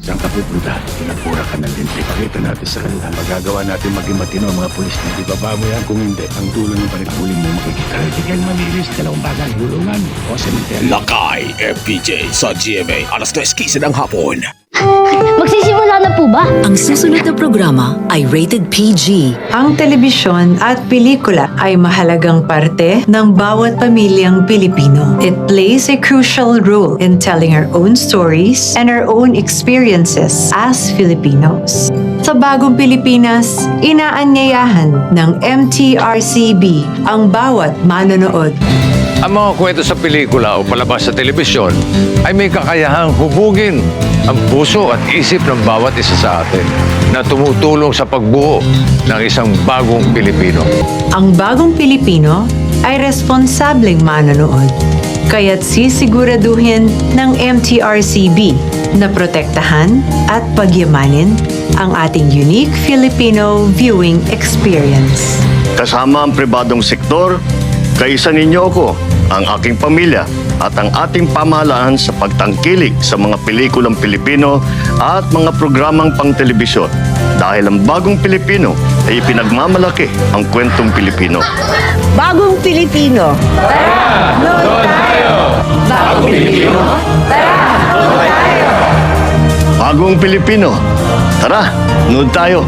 Saan ka pupunta? Pinapura ka ng lintik. Pakita natin sa kanila. Magagawa natin maging matino ang mga pulis na di baba mo yan. Kung hindi, ang dulo ng panagpuli mo makikita. Hindi kayo malinis. Dalawang bagay. Hulungan o cemetery. Lakay FPJ sa GMA alas 3:15 ng hapon. Magsisimula na po ba? Ang susunod na programa ay rated PG. Ang telebisyon at pelikula ay mahalagang parte ng bawat pamilyang Pilipino. It plays a crucial role in telling our own stories and our own experiences as Filipinos. Sa bagong Pilipinas, inaanyayahan ng MTRCB ang bawat manonood. Ang mga kwento sa pelikula o palabas sa telebisyon ay may kakayahang hubugin ang puso at isip ng bawat isa sa atin na tumutulong sa pagbuo ng isang bagong Pilipino. Ang bagong Pilipino ay responsableng manonood. Kaya't sisiguraduhin ng MTRCB na protektahan at pagyamanin ang ating unique Filipino viewing experience. Kasama ang pribadong sektor, kaisa ninyo ako, ang aking pamilya at ang ating pamahalaan sa pagtangkilik sa mga pelikulang Pilipino at mga programang pang-telebisyon. Dahil ang bagong Pilipino ay ipinagmamalaki ang kwentong Pilipino. Bagong Pilipino. Tara! Noon tayo! Bagong Pilipino. Tara! Noon tayo! Bagong Pilipino, tara, nood tayo!